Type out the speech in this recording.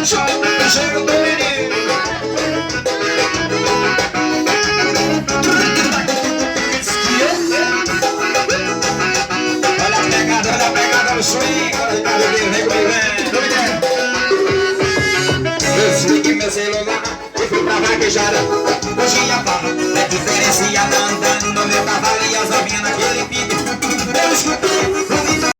Chega do menino. Olha a pegada no swing. Olha a pegada, vem comigo, eu desliguei meu celular e fui pra vaquejada. Hoje a barra é diferenciada, andando no meu cavalo e as novinhas naquele pique. Eu escuto